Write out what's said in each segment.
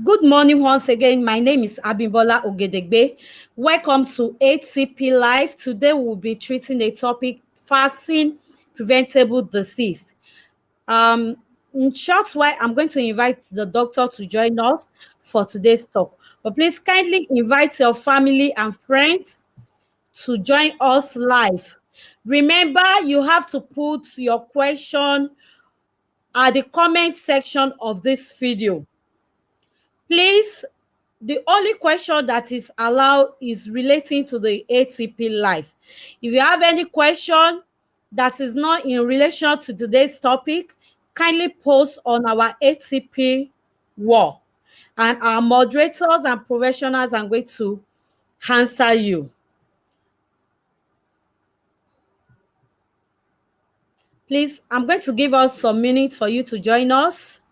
Good morning once again. My name is Abimbola Ogedegbe. Welcome to ATP Live. Today we'll be treating a topic, fasting preventable disease. In short while, I'm going to invite the doctor to join us for today's talk. But please kindly invite your family and friends to join us live. Remember, you have to put your question at the comment section of this video. Please, the only question that is allowed is relating to the ATP life. If you have any question that is not in relation to today's topic, kindly post on our ATP wall, and our moderators and professionals are going to answer you. Please, I'm going to give us some minutes for you to join us.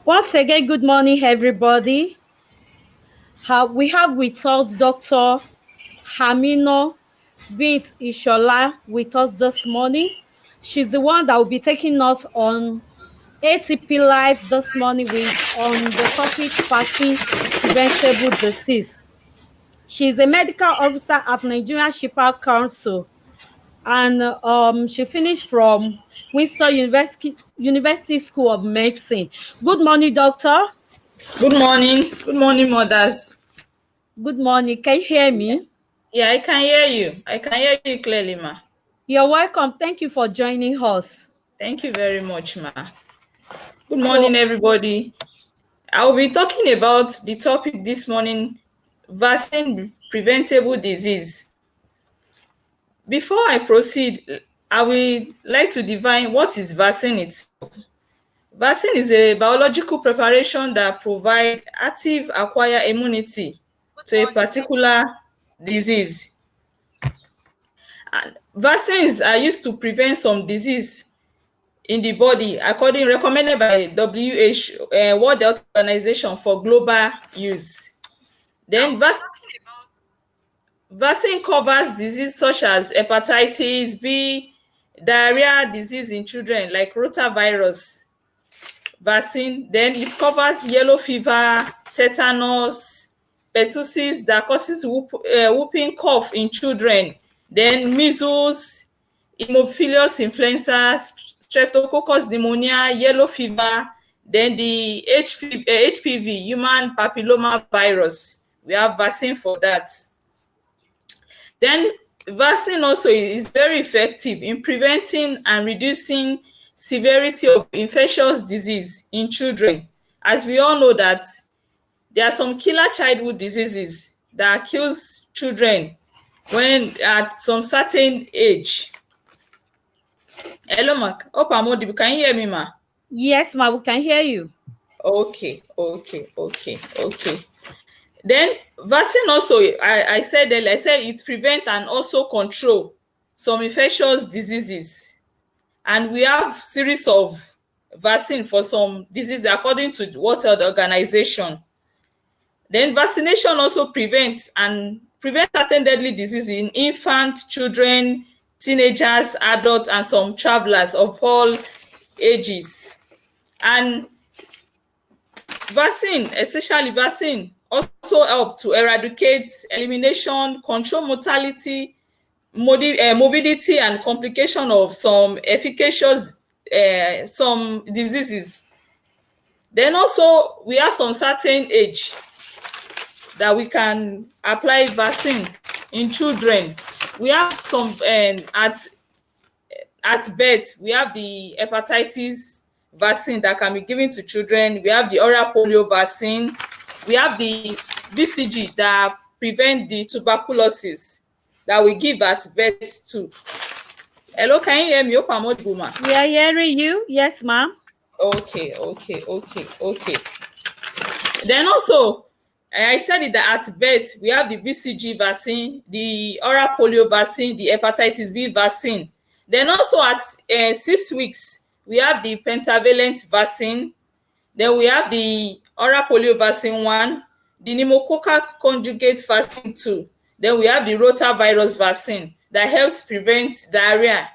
Once again, good morning, everybody. We have with us Dr. Hamino Bint Ishola with us this morning. She's the one that will be taking us on ATP Live this morning with on the topic fasting preventable disease. She's a medical officer at Nigerian Shipper Council, and she finished from Windsor University School of Medicine. Good morning, doctor. Good morning. Good morning, mothers. Good morning. Can you hear me? Yeah, I can hear you. I can hear you clearly, ma. You're welcome. Thank you for joining us. Thank you very much, ma. Good morning, So, everybody. I will be talking about the topic this morning, vaccine preventable disease. Before I proceed, I will like to define what is vaccine itself. Vaccine is a biological preparation that provides active acquired immunity to a particular disease. And vaccines are used to prevent some disease in the body, according recommended by WHO, World Health Organization for global use. Then vaccine covers disease such as hepatitis B, diarrhea disease in children like rotavirus vaccine. Then it covers yellow fever, tetanus, pertussis that causes whooping cough in children. Then measles, Haemophilus influenza, Streptococcus pneumonia, yellow fever, then the HPV, human papilloma virus. We have vaccine for that. Then vaccine also is very effective in preventing and reducing severity of infectious disease in children. As we all know that there are some killer childhood diseases that kills children when at some certain age. Hello, Mark. Hope I'm audible. Can you hear me, ma? yes, ma, we can hear you. Okay. Then vaccine also, I said earlier, I said it prevent and also control some infectious diseases. And we have series of vaccine for some diseases according to the World Health Organization. Then vaccination also prevent certain deadly diseases in infant, children, teenagers, adults, and some travelers of all ages. And vaccine, especially vaccine, also help to eradicate, elimination, control mortality, morbidity, and complication of some efficacious some diseases. Then also we have some certain age that we can apply vaccine in children. We have some at birth, we have the hepatitis vaccine that can be given to children. We have the oral polio vaccine. We have the BCG that prevent the tuberculosis that we give at birth too. Hello, can you hear me? Hope I'm audible, ma. We are hearing you. Yes, ma'am. Okay. Then also, I said it that at birth, we have the BCG vaccine, the oral polio vaccine, the hepatitis B vaccine. Then also at 6 weeks, we have the pentavalent vaccine. Then we have the oral polio vaccine 1, the pneumococcal conjugate vaccine 2. Then we have the rotavirus vaccine that helps prevent diarrhea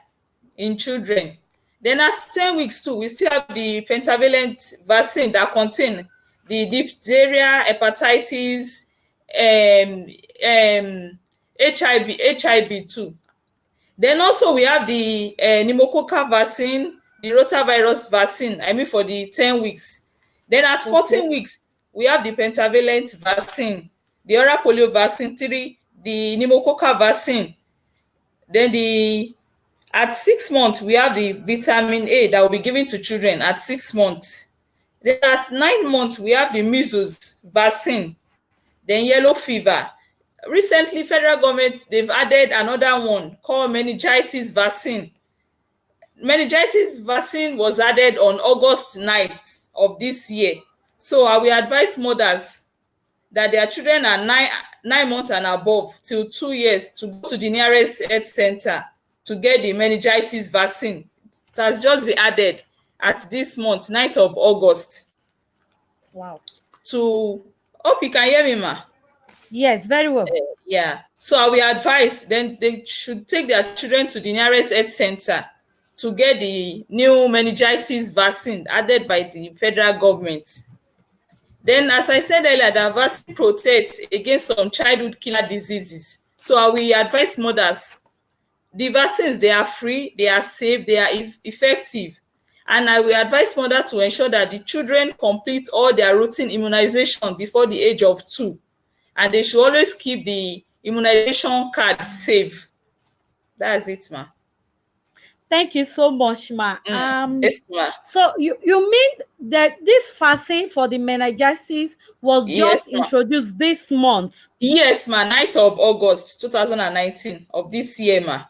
in children. Then at 10 weeks too, we still have the pentavalent vaccine that contain the diphtheria, hepatitis, HIV too. Then also we have the pneumococcal vaccine, the rotavirus vaccine, I mean for the 10 weeks. Then at 14 weeks, we have the pentavalent vaccine, the oral polio vaccine 3, the pneumococcal vaccine. Then at 6 months, we have the vitamin A that will be given to children at 6 months. Then at 9 months, we have the measles vaccine, then yellow fever. Recently, federal government, they've added another one called meningitis vaccine. Meningitis vaccine was added on August 9th of this year. So I will advise mothers that their children are 9 months and above till 2 years to go to the nearest health center to get the meningitis vaccine. It has just been added at this month, 9th of August. Wow. to hope you can hear me, ma. Yes, very well. Yeah. So I will advise then they should take their children to the nearest health center to get the new meningitis vaccine added by the federal government. Then, as I said earlier, the vaccine protects against some childhood killer diseases. So I will advise mothers, the vaccines, they are free, they are safe, they are effective. And I will advise mothers to ensure that the children complete all their routine immunization before the age of 2. And they should always keep the immunization card safe. That's it, ma. Thank you so much, ma. Yes, ma. So you mean that this vaccine for the meningitis was just Yes, ma. introduced this month? Yes, ma. 9th of August 2019 of this year, ma.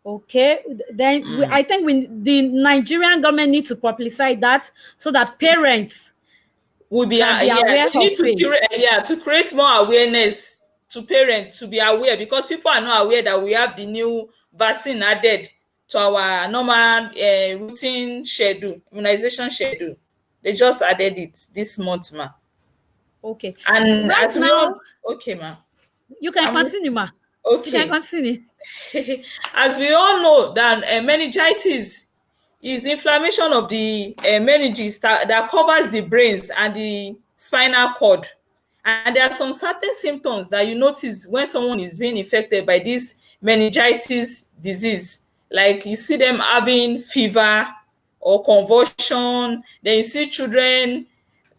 Okay, then I think the Nigerian government need to publicize that so that parents Will be can be yeah, aware they need of to it. to create more awareness to parents to be aware, because people are not aware that we have the new vaccine added to our normal routine schedule, immunization schedule. They just added it this month, ma. Okay, And right as we all, now okay, ma. you can I'm continue, ma. You can okay. continue. As we all know that meningitis is inflammation of the meninges that covers the brains and the spinal cord. And there are some certain symptoms that you notice when someone is being infected by this meningitis disease. Like you see them having fever or convulsion. Then you see children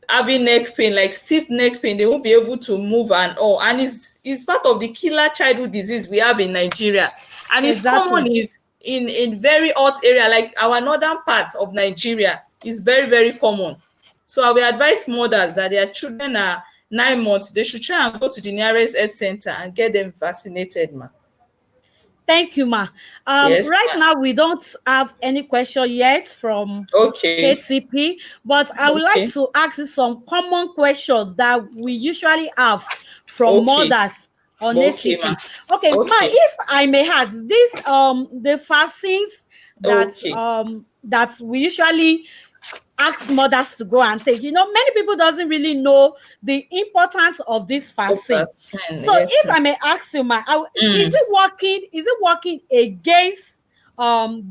having neck pain, like stiff neck pain. They won't be able to move and all. And it's part of the killer childhood disease we have in Nigeria. And it's common Exactly. is in very hot area, like our northern part of Nigeria is very, very common. So I will advise mothers that their children are 9 months, they should try and go to the nearest health center and get them vaccinated, ma. Thank you, ma. Yes, Right ma. now, we don't have any question yet from Okay. KTP, but I would like Okay. to ask you some common questions that we usually have from Okay. mothers on Okay, ma. ATP. Okay, ma, Okay. if I may ask, this the vaccines that Okay. that we usually ask mothers to go and take. Many people doesn't really know the importance of this Of vaccine. vaccine, So yes, if ma. I may ask you, ma, is it working? Is it working against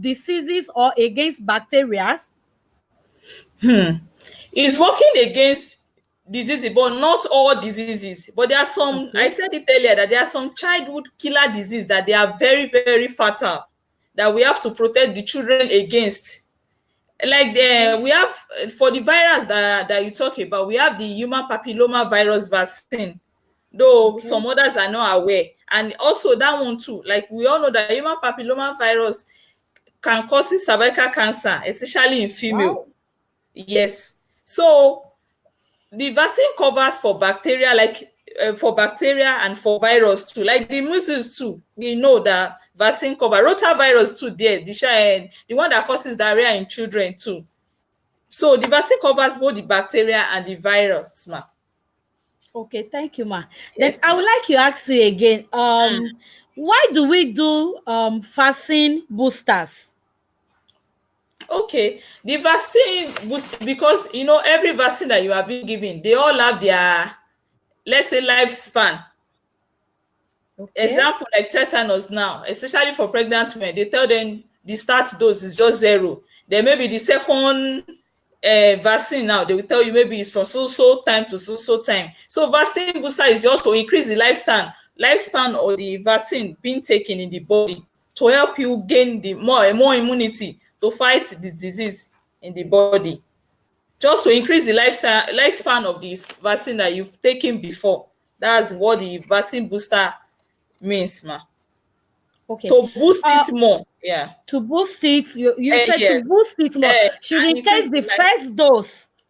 diseases or against bacteria? It's working against diseases, but not all diseases. But there are some, I Okay. said it earlier, that there are some childhood killer disease that they are very, very fatal, that we have to protect the children against. Like we have for the virus that you talk about, we have the human papilloma virus vaccine, though Okay. some others are not aware. And also that one too, like we all know that human papilloma virus can cause cervical cancer, especially in female. Wow. Yes. So the vaccine covers for bacteria, like for bacteria and for virus too, like the measles too. We know that vaccine cover rotavirus too there, the one that causes diarrhea in children too. So the vaccine covers both the bacteria and the virus, ma. Okay, thank you, ma. Then Yes, I ma. would like to ask you again. Why do we do vaccine boosters? Okay, the vaccine boost, because every vaccine that you have been given, they all have their, let's say, lifespan. Okay. Example like tetanus now, especially for pregnant women, they tell them the start dose is just 0. Then maybe the second vaccine now, they will tell you maybe it's from so time to so time. So vaccine booster is just to increase the lifespan of the vaccine being taken in the body, to help you gain the more immunity to fight the disease in the body, just to increase the lifespan of this vaccine that you've taken before. That's what the vaccine booster means, ma. Okay. To boost it more, yeah. To boost it, you said to Yes. boost it more. Should And in increase case the life. the first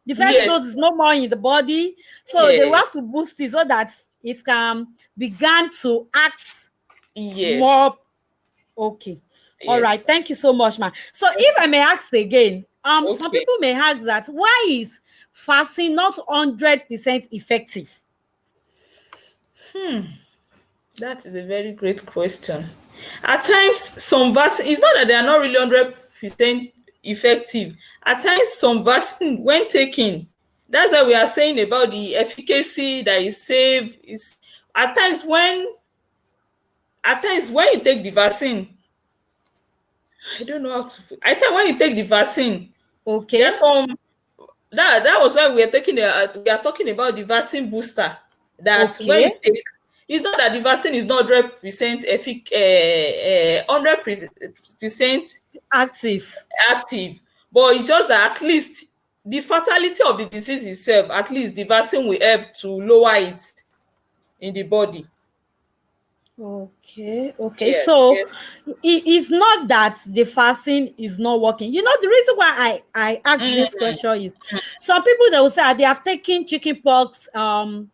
Yes, dose is no more in the body, so they will yes, have to boost it so that it can begin to act yes, more. Okay. All right. yes. Thank you so much, ma. So if I may ask again, some Okay. people may ask that why is fasting not 100% effective? That is a very great question. At times, some vaccine, it's not that they are not really 100% effective. At times, some vaccine, when taken, That's why we are saying about the efficacy that is safe. Is at times when you take the vaccine, I don't know how to. I think when you take the vaccine, there are Okay. some that was why we are talking about the vaccine booster. That when you Okay. take, it's not that the vaccine is not 100% 100% Active. active, but it's just that at least the fatality of the disease itself, at least the vaccine will help to lower it in the body. Okay, okay. Yes, So yes. it's not that the fasting is not working. You know, the reason why I ask this Mm, question is some people, they will say they have taken chicken pox of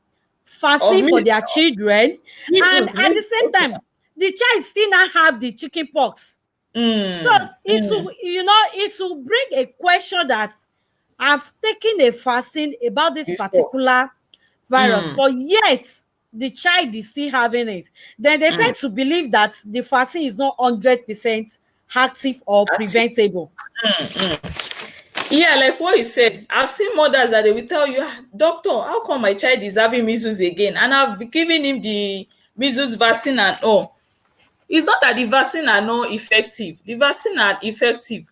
fasting for me, their children, me and too. at the same Okay. time the child still not have the chicken pox. So it Mm. will, it will bring a question that I've taken a fasting about this Before. particular virus, Mm, but yet the child is still having it. Then they mm. tend to believe that the vaccine is not 100% active or Active. preventable. Yeah, like what you said, I've seen mothers that they will tell you, "Ah, doctor, how come my child is having measles again? And I've given him the measles vaccine and all." It's not that the vaccine are not effective. The vaccine are effective,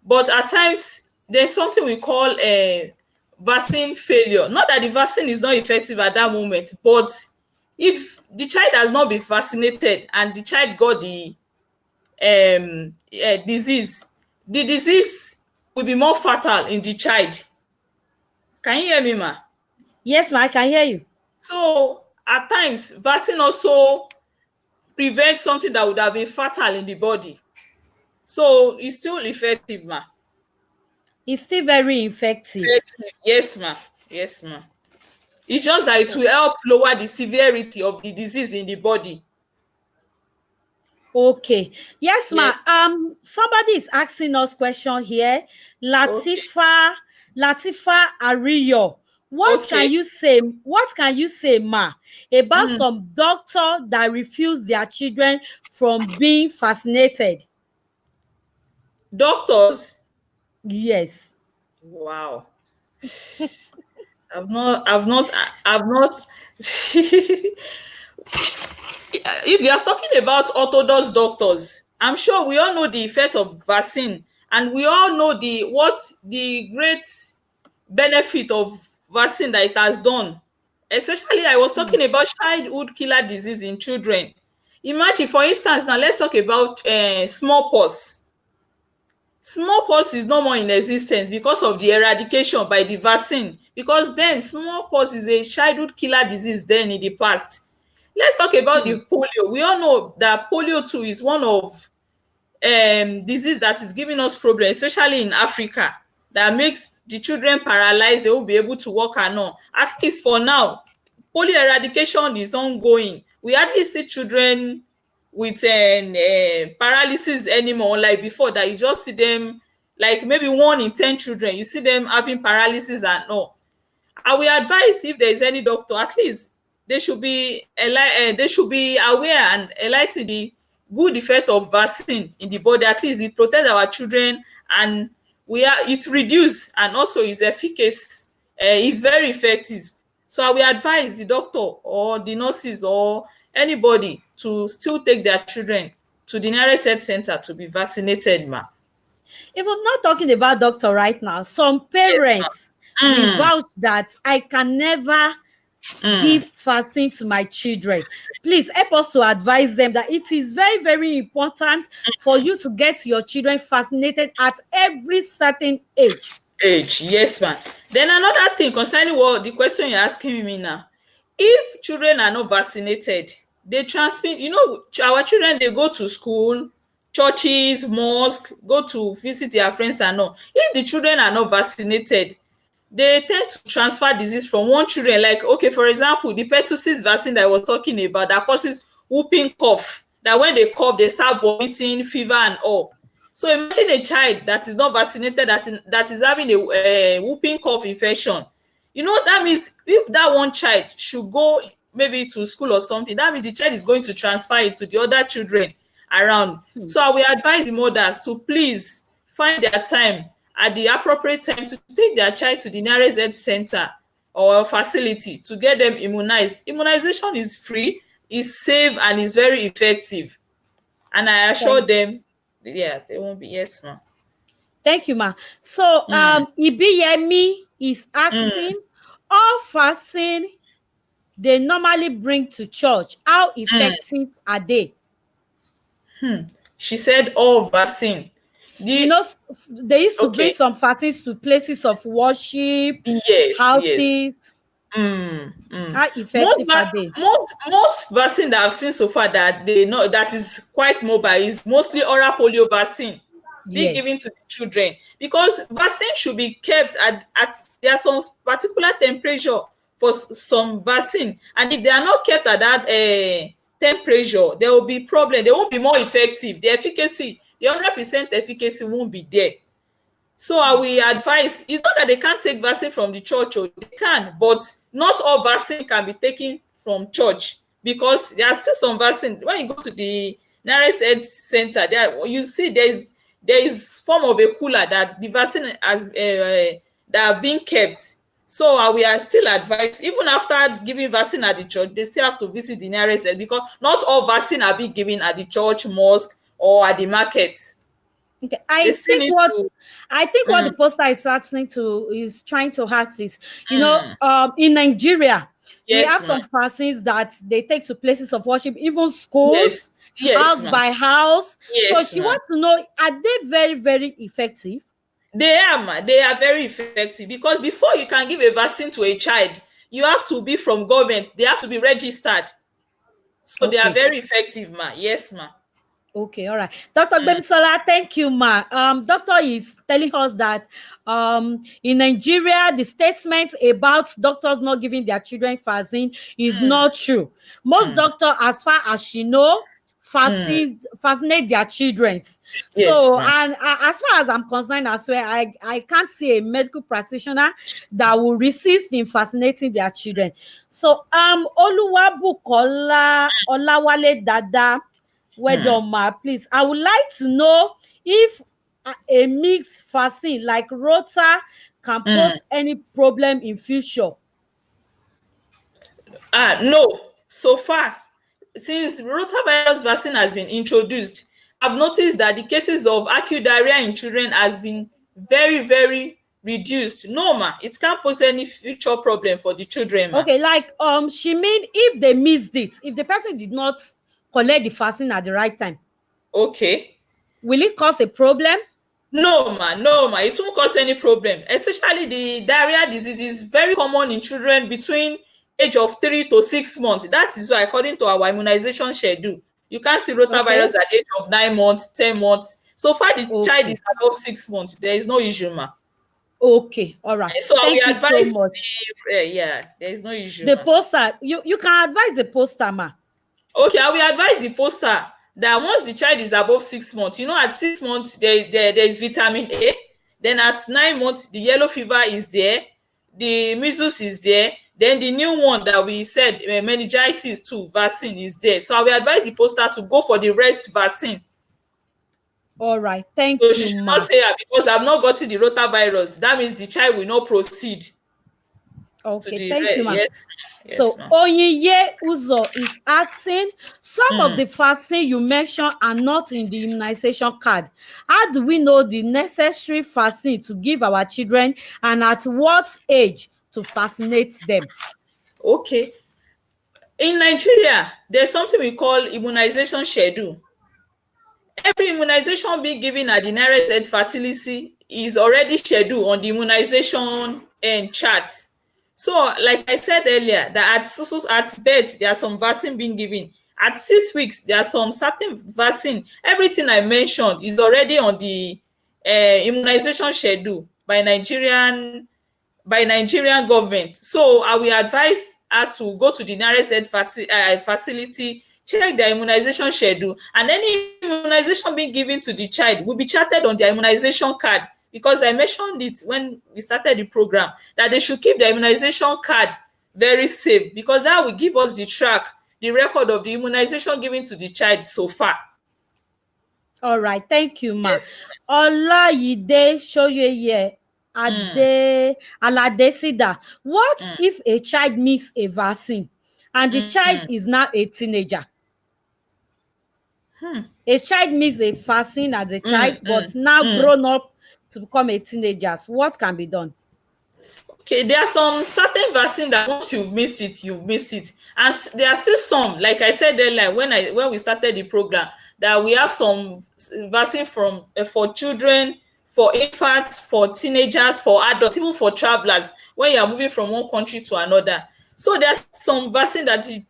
but at times there's something we call a vaccine failure. Not that the vaccine is not effective at that moment, but if the child has not been vaccinated and the child got the disease, the disease will be more fatal in the child. Can you hear me, ma? Yes, ma, I can hear you. So at times, vaccine also prevents something that would have been fatal in the body. So it's still effective, ma. It's still very effective. Effective. Yes, ma. Yes, ma. It's just that it will help lower the severity of the disease in the body. Okay. Yes, ma. Yes. Somebody is asking us question here. Okay. Latifa Ariyo. Okay. What can you say, ma, about Mm. some doctor that refuse their children from being vaccinated? Doctors. Yes. Wow. I've not. If you are talking about orthodox doctors, I'm sure we all know the effect of vaccine, and we all know the great benefit of vaccine that it has done. Especially, I was talking about childhood killer disease in children. Imagine, for instance, now let's talk about smallpox. Smallpox is no more in existence because of the eradication by the vaccine, because then smallpox is a childhood killer disease then in the past. Let's talk about the polio. We all know that polio too is one of disease that is giving us problem, especially in Africa, that makes the children paralyzed. They won't be able to walk and all. At least for now, polio eradication is ongoing. We hardly see children with paralysis anymore, like before, that you just see them, like maybe 1 in 10 children you see them having paralysis and all. I will advise, if there is any doctor, at least they should be aware and enlighten the good effect of vaccine in the body. At least it protect our children, and it reduce, and also is efficacy, is very effective. So I will advise the doctor or the nurses or anybody to still take their children to the nearest health center to be vaccinated, ma. If we're not talking about doctor right now, some Yes, parents will ma. vouch that I can never give vaccine to my children. Please help us to advise them that it is very, very important for you to get your children vaccinated at every certain age. Age, yes, ma'am. Then another thing concerning what the question you're asking me now, if children are not vaccinated, they transmit, our children, they go to school, churches, mosque, go to visit their friends and all. If the children are not vaccinated, they tend to transfer disease from one children. Like, okay, for example, the pertussis vaccine that I was talking about, that causes whooping cough, that when they cough they start vomiting, fever and all. So imagine a child that is not vaccinated, that is having a whooping cough infection. That means if that one child should go maybe to school or something, that means the child is going to transfer it to the other children around. So I will advise the mothers to please find their time at the appropriate time to take their child to the nearest health center or facility to get them immunized. Immunization is free, is safe, and is very effective. And I assure Thank, them, yeah, they won't be. Yes, ma'am. thank you, ma. So, Mm, Ibiyemi is mm, asking, all fasting they normally bring to church, how mm. effective are they? She said all vaccine. You The know, they used to bring okay, some fastings to places of worship, yes, yes. houses. Mm, mm. How effective are they? Most vaccine that I've seen so far that they know that is quite mobile is mostly oral polio vaccine being given Yes. to the children, because vaccine should be kept at there are some particular temperature for some vaccine, and if they are not kept at that temperature, there will be problem. They won't be more effective. The efficacy, the 100% efficacy won't be there. So I will advise, it's not that they can't take vaccine from the church, or they can, but not all vaccine can be taken from church, because there are still some vaccine. When you go to the nearest health center, there you see there is form of a cooler that the vaccine has that are being kept. So we are still advised, even after giving vaccine at the church, they still have to visit the nearest health, because not all vaccine are being given at the church, mosque, or at the market. Okay. They still need to. I think what the Mm, poster is trying to ask is, mm. in Nigeria, we Yes, have ma. some vaccines that they take to places of worship, even Yes, schools, yes, house ma. by house. So Yes, she ma. wants to know, are they very, very effective? They are, ma. They are very effective, because before you can give a vaccine to a child, you have to be from government. They have to be registered. So they are Okay. very effective, ma. Yes, ma. Okay, all right. Dr. Mm, Gbemisola, thank you, ma. Doctor is telling us that in Nigeria, the statement about doctors not giving their children vaccine is mm, not true. Most mm, doctors, as far as she know, mm. vaccinate their children. Yes, So, ma. and as far as I'm concerned as well, I can't see a medical practitioner that will resist in vaccinating their children. So, Oluwabukola Olawale Dada, well Mm, done, ma. Please, I would like to know if a mixed vaccine like Rota can mm. pose any problem in future. No. So far, since rotavirus vaccine has been introduced, I've noticed that the cases of acute diarrhea in children has been very, very reduced. No, ma, it can't pose any future problem for the children, ma. Okay, like she mean if they missed it, if the person did not collect the vaccine at the right time, Okay. will it cause a problem? No, ma, it won't cause any problem. Especially the diarrhea disease is very common in children between age of 3 to 6 months. That is why, according to our immunization schedule, you can't see rotavirus Okay. at the age of 9 months, 10 months. So far, the child Okay. is above 6 months. There is no issue, ma. Okay. All right. So I Thank will you so advise much. yeah, there is no issue, The ma. poster, you can advise the poster, ma. Okay, I will advise the poster that once the child is above 6 months, at 6 months there is vitamin A. Then at 9 months, the yellow fever is there, the measles is there. Then the new one that we said, meningitis too, vaccine is there. So I will advise the poster to go for the rest vaccine. All right. So Thank she you, should not ma. say, because I've not gotten the rotavirus, that means the child will not proceed to Okay. the Thank you, ma. yes, yes, So ma'am. Oyinye Uzo is asking, some of Mm. the vaccine you mentioned are not in the immunization card. How do we know the necessary vaccine to give our children, and at what age to vaccinate them? Okay. In Nigeria, there's something we call immunization schedule. Every immunization being given at the nearest health facility is already scheduled on the immunization chart. So, like I said earlier, that at birth there are some vaccine being given. At 6 weeks, there are some certain vaccine. Everything I mentioned is already on the immunization schedule by Nigerian government. So I will advise her to go to the nearest health facility, check their immunization schedule, and any immunization being given to the child will be charted on their immunization card, because I mentioned it when we started the program that they should keep their immunization card very safe, because that will give us the record of the immunization given to the child so far. All right, thank you, ma. Yes. Olayide Shoyeye Ade Aladesida. What Mm, if a child misses a vaccine and the child mm, is now a teenager? mm, A child misses a vaccine as a child, mm, but mm, now mm. grown up to become a teenager. What can be done? Okay, there are some certain vaccine that once you've missed it, you've missed it. And there are still some, like I said earlier when we started the program, that we have some vaccine from for children, for infants, for teenagers, for adults, even for travelers when you are moving from one country to another. So there's some vaccine that the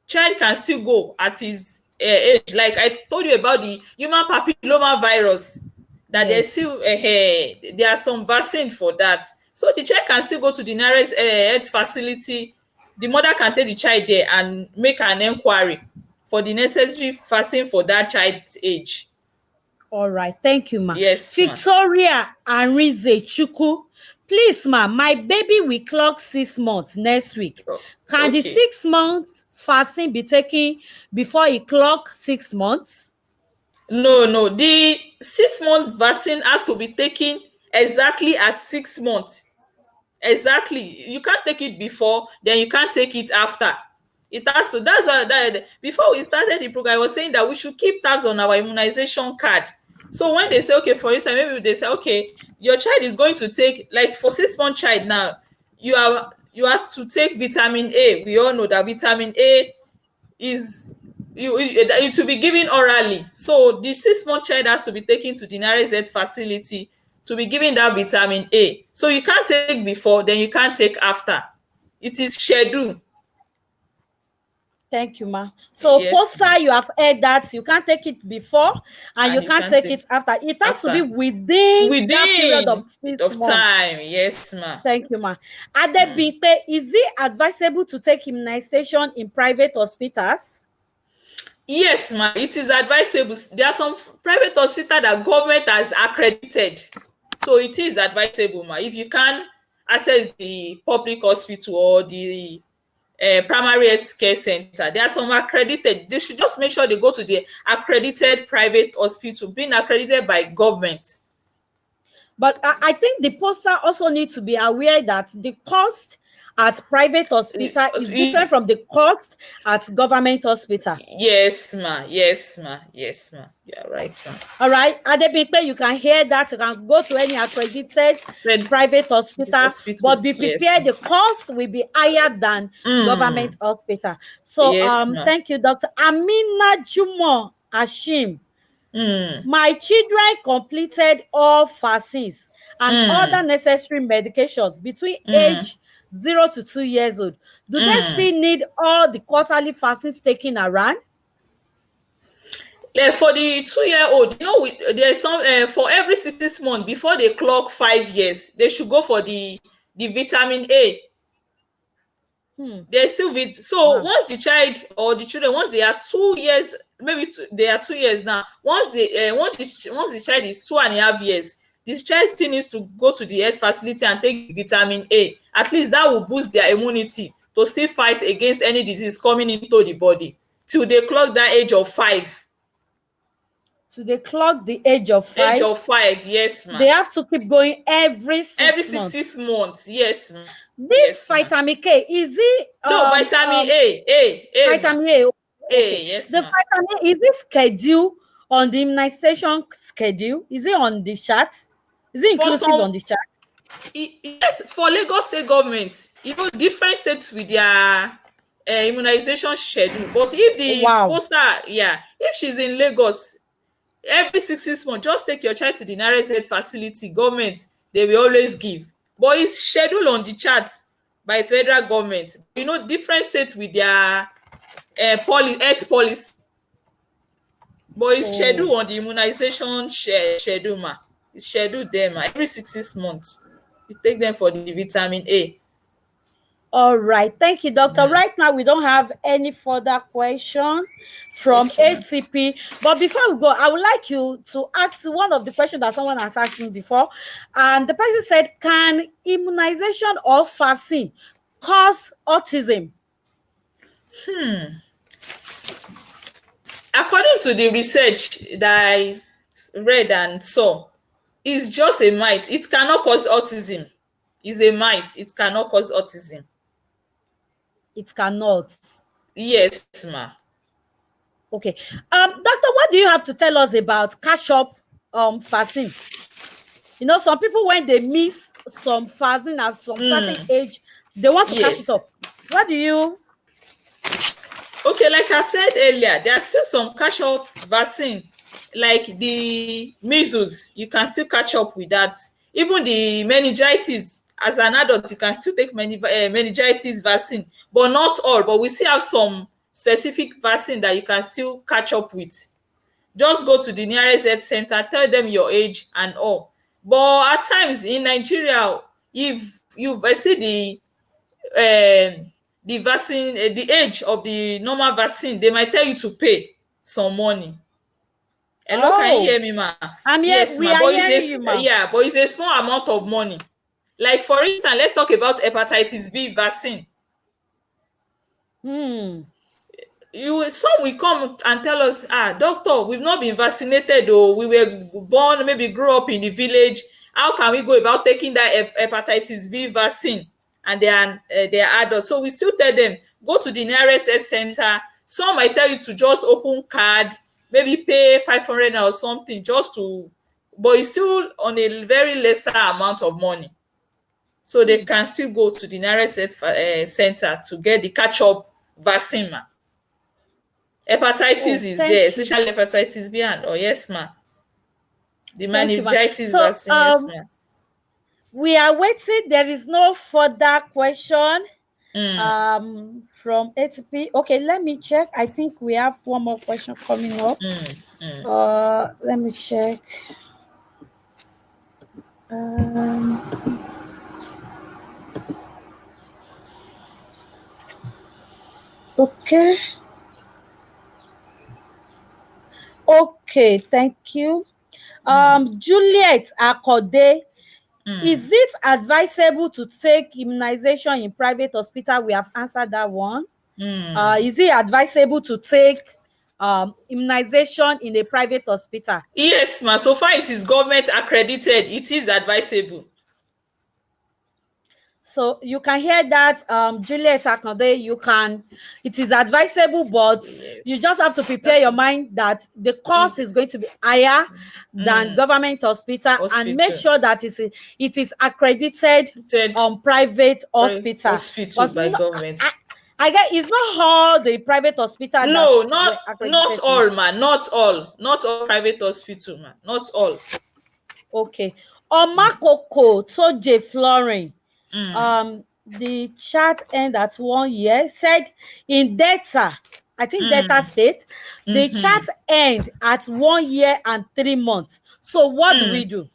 child can still go at his age. Like I told you about the human papilloma virus, that there's Yes. still there are some vaccine for that. So the child can still go to the nearest health facility. The mother can take the child there and make an inquiry for the necessary vaccine for that child's age. All right, thank you, ma. Yes, ma. Victoria Arinze Chukwu. Please, ma, my baby will clock 6 months next week. Can the Okay. 6 month vaccine be taken before he clock 6 months? No, no. The 6 month vaccine has to be taken exactly at 6 months. Exactly. You can't take it before, then you can't take it after. It has to. That's why before we started the program, I was saying that we should keep tabs on our immunization card. So when they say, okay, for instance, maybe they say, okay, your child is going to take, like for 6 month child now, you have to take vitamin A. We all know that vitamin A is it will be given orally. So the 6 month child has to be taken to the nearest health facility to be given that vitamin A. So you can't take before, then you can't take after. It is scheduled. Thank you, ma. So, Yes, poster, you have heard that you can't take it before and you and you can't can't take take it after. It has to be after. within that period of Within bit six of months. time. Yes, ma. Thank you, ma. Mm. Adebimpe, is it advisable to take immunization in private hospitals? Yes, ma. It is advisable. There are some private hospital that government has accredited. So it is advisable, ma. If you can access the public hospital or the primary health care center, there are some accredited. They should just make sure they go to the accredited private hospital being accredited by government. But I think the poster also needs to be aware that the cost at private hospital is different from the cost at government hospital. Yes, ma. Yes, ma. Yes, ma. Yeah, right, ma. All right, Adebimpe, you can hear that. You can go to any accredited Red private hospital, hospital. but be Yes, prepared. ma. The cost will be higher than government Mm. hospital. So, Yes, ma. thank you, Dr. Amina Jumo Ashim. Mm. My children completed all vaccines and other Mm. necessary medications between Mm. age 0 to 2 years old. Do they Mm. still need all the quarterly vaccines taken around? Like for the 2 year old, there's some for every 6 months before they clock 5 years, they should go for the vitamin A. Hmm. They still so Wow. once the child or the children, once they are 2 years, maybe they are 2 years now. Once the child is 2.5 years, this child still needs to go to the health facility and take vitamin A. At least that will boost their immunity to still fight against any disease coming into the body till they clock that age of 5. So they clock the age of Age five. of 5, yes, They ma. have to keep going every Every six six months. months, yes, ma. This Yes, ma. vitamin K, is it No, vitamin A, ma. vitamin A? Okay. A, yes, The ma. vitamin A, is it schedule on the immunization schedule? Is it on the chart? Is it For inclusive some, on the chart? yes, for Lagos state government, different states with their immunization schedule. But if the Wow. poster, yeah, if she's in Lagos, every 6 months, just take your child to the nearest health facility. Government, they will always give, but it's scheduled on the chart by federal government. Different states with their health policy, but it's Oh. scheduled on the immunization schedule, ma. It's scheduled there, ma. Every 6 months, you take them for the vitamin A. All right. Thank you, doctor. Mm. Right now, we don't have any further question from Okay, ma. ATP. But before we go, I would like you to ask one of the questions that someone has asked me before. And the person said, can immunization or vaccine cause autism? According to the research that read and saw is just a myth. It cannot cause autism. It's a myth. It cannot cause autism. It cannot. Yes, ma. Okay. Doctor, what do you have to tell us about cash up vaccine? You know, some people, when they miss some vaccine at some certain age, they want to cash it Yes. up. What do you? Okay, like I said earlier, there are still some catch up vaccine, like the measles. You can still catch up with that. Even the meningitis, as an adult, you can still take meningitis vaccine, but not all. But we still have some specific vaccine that you can still catch up with. Just go to the nearest health center, tell them your age and all. But at times in Nigeria, if you've see the vaccine, the age of the normal vaccine, they might tell you to pay some money. Hello, can you Oh, hear me, ma? I'm here. Yes, We ma. are But hearing you, ma. but it's a small amount of money. Like for instance, let's talk about hepatitis B vaccine. Some will come and tell us, doctor, we've not been vaccinated, or we were born, maybe grew up in the village. How can we go about taking that hepatitis B vaccine? And they are adults. So we still tell them, go to the nearest health center. Some might tell you to just open card, maybe pay 500 or something, just to, but it's still on a very lesser amount of money. So they can still go to the nearest center to get the catch-up vaccine, ma. Hepatitis Oh, is there, thank you. especially hepatitis B and oh, yes, ma. The Thank you, ma. meningitis So, vaccine, yes, ma. we are waiting. There is no further question from ATP. Okay, let me check. I think we have one more question coming up. Let me check. Okay. Okay, thank you. Juliet Akode, is it advisable to take immunization in private hospital? We have answered that one. Is it advisable to take immunization in a private hospital? Yes, ma. So far it is government accredited. It is advisable. So you can hear that, Juliet Akande, it is advisable, but Yes. you just have to prepare your mind that the cost is going to be higher than government hospital, and make sure that it is accredited private hospital. Hospital by government. I get it's not all the private hospital that No, were not accredited. all, ma. Not all private hospital, ma. Not all. Okay. Omakoko Toje Florin. The chat end at 1 year, said in Delta, I think Delta State, the chat end at 1 year and 3 months. So what do we do?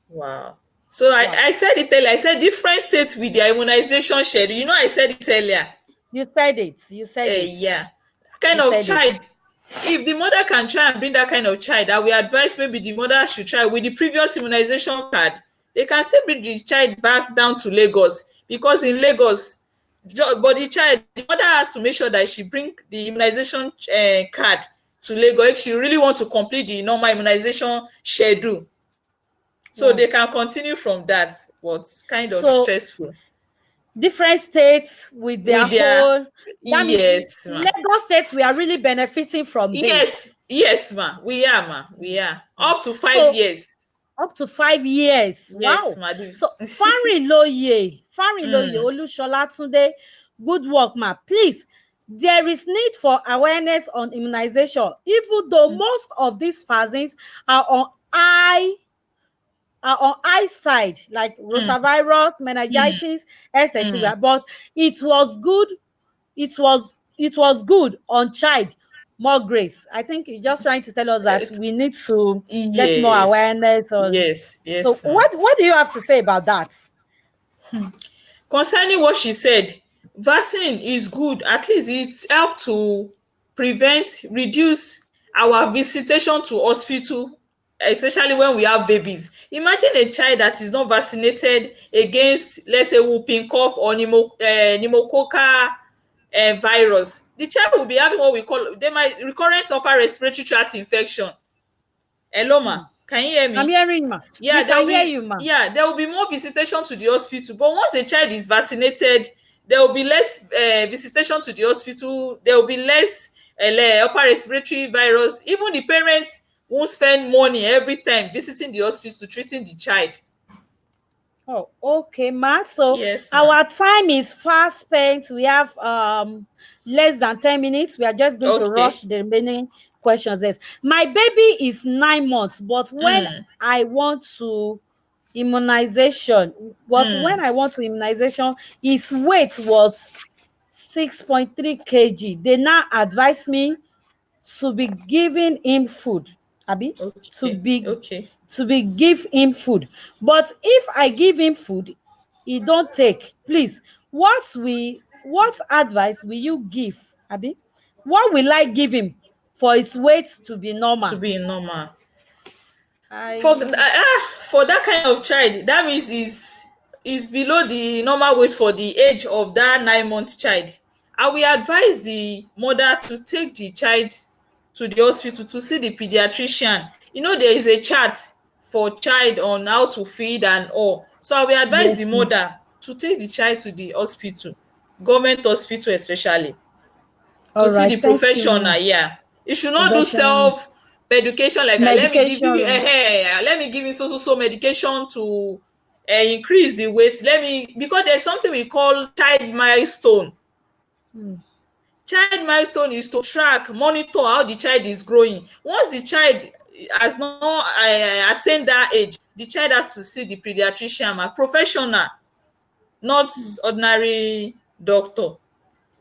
Wow. So I said it earlier. I said different states with their immunization schedule. You know, I said it earlier. You said it. You said it. Yeah. Kind of child. If the mother can try and bring that kind of child, I will advise maybe the mother should try with the previous immunization card. They can still bring the child back down to Lagos, because in Lagos, but the mother has to make sure that she bring the immunization card to Lagos if she really want to complete the normal immunization schedule. So they can continue from that, but it's kind of stressful. Different states with their whole. That yes, means Lagos states, we are really benefiting from this. Yes, ma. We are up to 5 years. Up to 5 years. Yes, wow. Ma. So Farinloye Olushola Tunde, good work, ma. Please, there is need for awareness on immunization, even though most of these vaccines are on eye side, like rotavirus, meningitis, etc. But it was good. It was good on child. More grace. I think you're just trying to tell us that we need to get more awareness on. Yes. So what do you have to say about that? Concerning what she said, vaccine is good. At least it helps to reduce our visitation to hospital, especially when we have babies. Imagine a child that is not vaccinated against, let's say, whooping cough or pneumococcal virus. The child will be having what we call recurrent upper respiratory tract infection. Hello, ma. Can you hear I'm me? hearing you, ma. We Yeah, can hear you, ma. there will be more visitation to the hospital. But once the child is vaccinated, there will be less visitation to the hospital. There will be less upper respiratory virus. Even the parents won't spend money every time visiting the hospital treating the child. Oh, okay, ma. So Yes, ma. our time is fast spent. We have less than 10 minutes. We are just going to rush Okay. the remaining questions. Yes. My baby is 9 months, but when Mm, I want to immunization, his weight was 6.3 kg. They now advise me to be giving him food, abi, to okay. be Okay. give him food. But if I give him food, he don't take. Please, what advice will you give, abi? What will I give him for his weight to be To normal? be normal. For I for that kind of child, that means is below the normal weight for the age of that 9 month child. I will advise the mother to take the child to the hospital to see the pediatrician. You know, there is a chart for child on how to feed and all. So I will advise the Yes, ma'am. mother to take the child to the hospital, government hospital especially, to All see right, the thank you, professional. ma'am. Yeah, you should not do Professional self medication like let me give you medication. let me give you so medication to increase the weight. Let me, because there's something we call child milestone. Hmm. Child milestone is to track, monitor how the child is growing. Once the child has not attained that age, the child has to see the pediatrician, a professional, not ordinary doctor.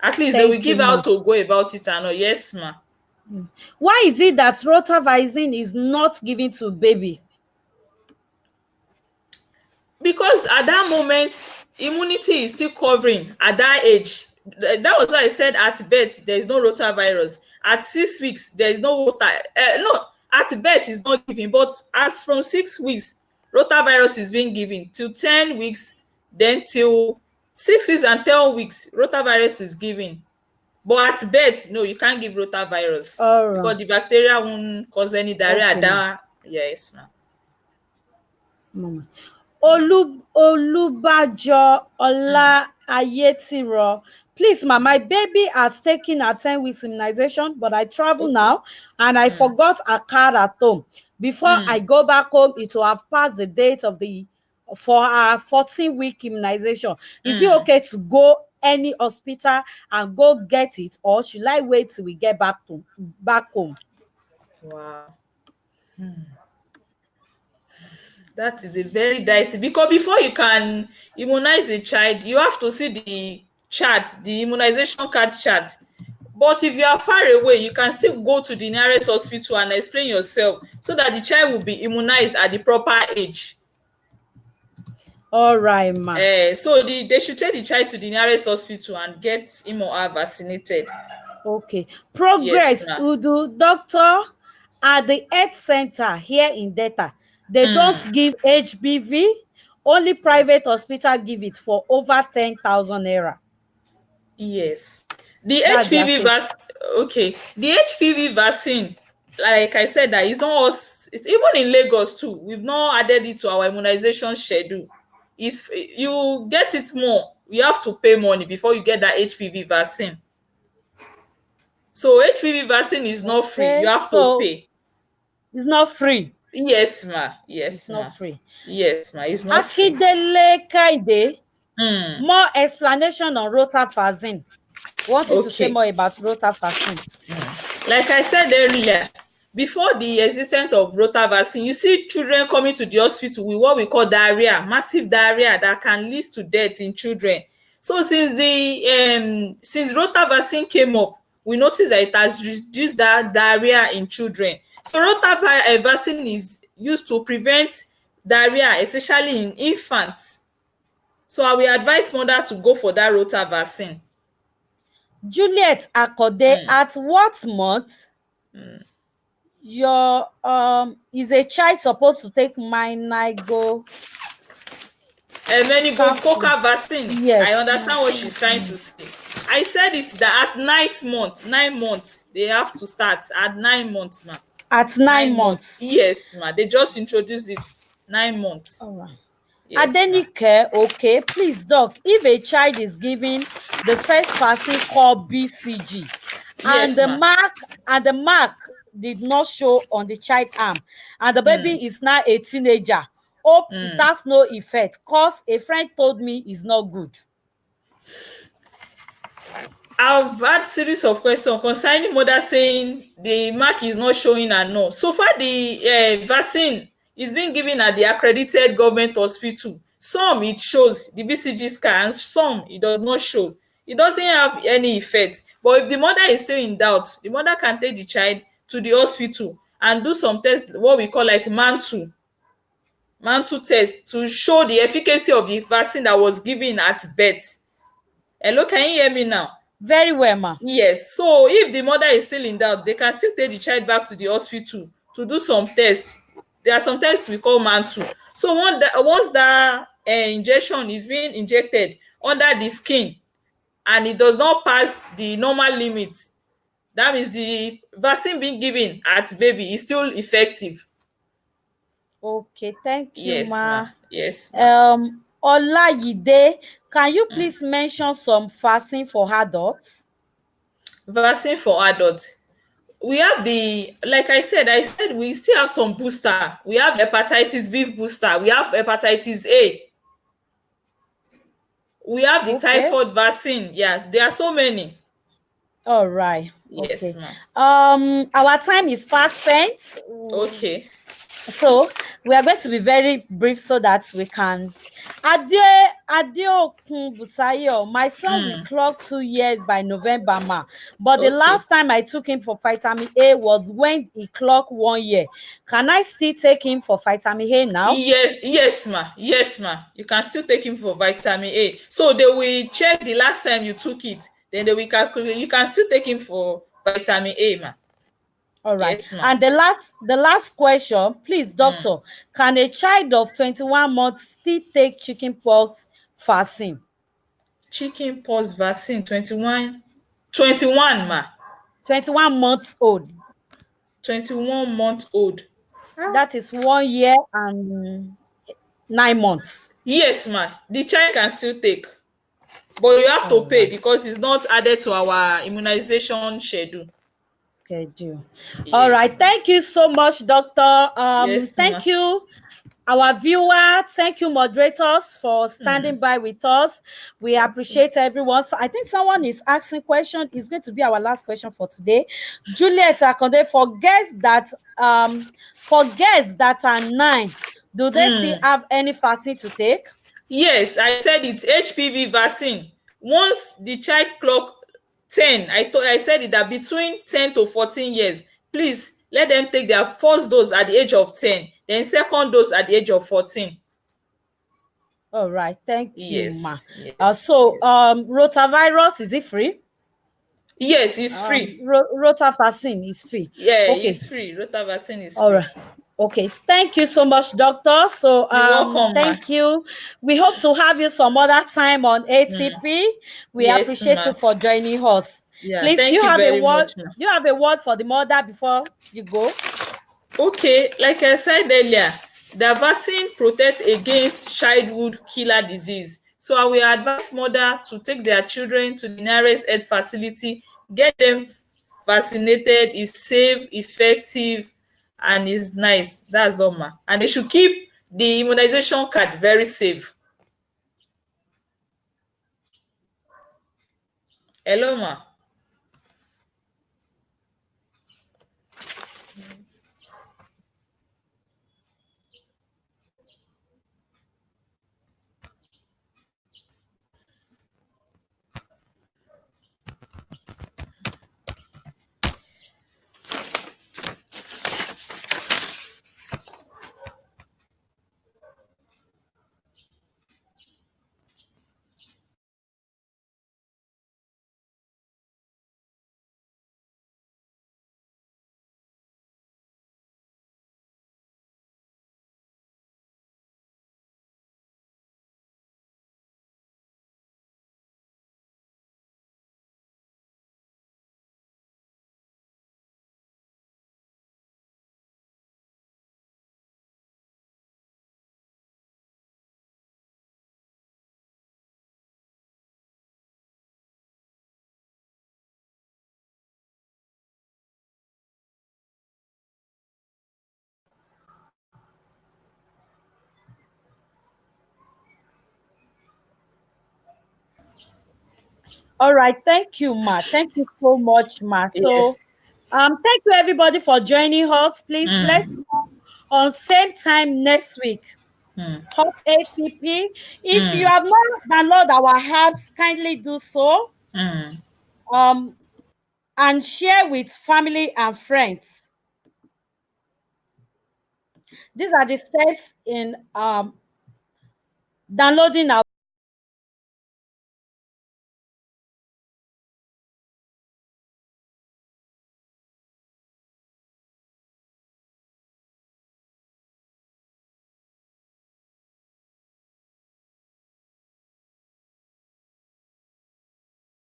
At least they will Thank you, give how ma'am. to go about it and all. Yes, ma. Why is it that rotavirine is not given to baby? Because at that moment immunity is still covering at that age. That was why I said at birth there is no rotavirus. At 6 weeks there is no no, at birth is not given, but as from 6 weeks rotavirus is being given till 10 weeks, then till 6 weeks and 10 weeks rotavirus is given. But at birth, no, you can't give rotavirus All right. because the bacteria won't cause any diarrhea Okay, at ma'am. that. Yes, ma'am. Mama. Olubajo Ola Ayetiro. Please, ma, my baby has taken her 10 weeks immunization, but I travel Okay. now and I forgot a card at home. Before I go back home, it will have passed the date of the for our 14-week immunization. Is it okay to go any hospital and go get it, or should I wait till we get back home? Wow. That is a very dicey, because before you can immunize a child, you have to see the chart, the immunization card chart. But if you are far away, you can still go to the nearest hospital and explain yourself so that the child will be immunized at the proper age. All right, ma. So they should take the child to the nearest hospital and get him or her vaccinated. Okay. Yes, Progress ma'am. Udu, doctor, at the health center here in Delta, they don't give HBV. Only private hospital give it for over 10,000 naira. Yes. The That's their HPV state. vaccine, okay. The HPV vaccine, like I said, that is not us, it's even in Lagos too. We've not added it to our immunization schedule. If you get it more, you have to pay money before you get that HPV vaccine. So HPV vaccine is not free. You Okay. have to So pay. it's not free. Yes, ma. Yes, It's not ma. free. Yes, ma. It's not free. Akindele Kaide, Hmm. more explanation on rotavaccine. Want you to say Okay. more about rotavaccine. Like I said earlier, before the existence of rota vaccine, you see children coming to the hospital with what we call diarrhea, massive diarrhea that can lead to death in children. So since rota vaccine came up, we noticed that it has reduced that diarrhea in children. So vaccine is used to prevent diarrhea, especially in infants. So I will advise mother to go for that rota vaccine. Juliet Akode, at what month your is a child supposed to take Minigo capsule? Meningococcal vaccine. I Yes. understand what she's trying to say. I said it that at 9 months they have to start at 9 months, ma. At 9 months. Yes, ma. They just introduced it 9 months. All right. Yes, ma. Adenike, okay, please, doc, if a child is given the first vaccine called BCG and Yes, the ma. mark did not show on the child arm and the Mm. baby is now a teenager, hope it Mm. has no effect cause a friend told me it's not good. I've had series of questions concerning mother saying the mark is not showing and no. So far, the vaccine is being given at the accredited government hospital. Some it shows the BCG scan, and some it does not show. It doesn't have any effect. But if the mother is still in doubt, the mother can take the child to the hospital and do some tests, what we call like mantle test, to show the efficacy of the vaccine that was given at birth. Hello, can you hear me now? Very well, ma. Yes, so if the mother is still in doubt, they can still take the child back to the hospital to do some tests. There are some tests we call mantle. So once that injection is being injected under the skin and it does not pass the normal limit, that means the vaccine being given at baby is still effective. Okay, thank you, Yes, ma. ma. Yes, ma. Olayide, can you Mm. please mention some vaccine for adults? Vaccine for adults. We have I said we still have some booster. We have hepatitis B booster, we have hepatitis A, we have the Okay. typhoid vaccine. Yeah, there are so many. All right. Yes, Okay. ma'am. Our time is fast spent. Okay. So we are going to be very brief so that we can. Adeokun Busayo, my son will Mm. clock 2 years by November, ma. But the Okay. last time I took him for vitamin A was when he clocked 1 year. Can I still take him for vitamin A now? Yes, ma. Yes, ma. You can still take him for vitamin A. So they will check the last time you took it. Then they will calculate. You can still take him for vitamin A, ma. All right. Yes, ma. And the last question, please, Mm. doctor, can a child of 21 months still take chickenpox vaccine? Chicken pox vaccine 21 ma. 21 months old. 21 month old. Ah. That is 1 year and 9 months. Yes, ma. The child can still take, but you have to All pay right. because it's not added to our immunization schedule. Schedule. All right. Yes, ma. Thank you so much, doctor. Yes, ma. Thank you, our viewer. Thank you, moderators, for standing Mm. by with us. We Okay. appreciate everyone. So I think someone is asking question. It's going to be our last question for today. Juliet Akonde, for girls that are 9, do they still Mm. have any vaccine to take? Yes, I said it's HPV vaccine. Once the child clock 10, I said it that between 10 to 14 years, please let them take their first dose at the age of 10, then second dose at the age of 14. All right. Thank you, ma. Yes, yes, So yes. rotavirus, is it free? Yes, it's free. Rotavaccine is free. Yeah, Okay. it's free. Rota vaccine is All free. right. Okay. Thank you so much, doctor. So You're welcome, ma. thank you. We hope to have you some other time on Mm. ATP. We Yes, appreciate ma. you for joining us. Yeah, Please, do thank you you have a very word? much, ma. Do you have a word for the mother before you go? Okay, like I said earlier, the vaccine protect against childhood killer disease. So I will advise mother to take their children to the nearest health facility, get them vaccinated. It's safe, effective, and it's nice. That's all, ma. And they should keep the immunization card very safe. Hello, ma. All right. Thank you, Ma. Thank you so much, Ma. So, Yes. thank you everybody for joining us. Please let's Mm, on same time next week. mm, Top ATP. If you mm, have not downloaded our apps, kindly do so. mm. Um, and share with family and friends. These are the steps in downloading our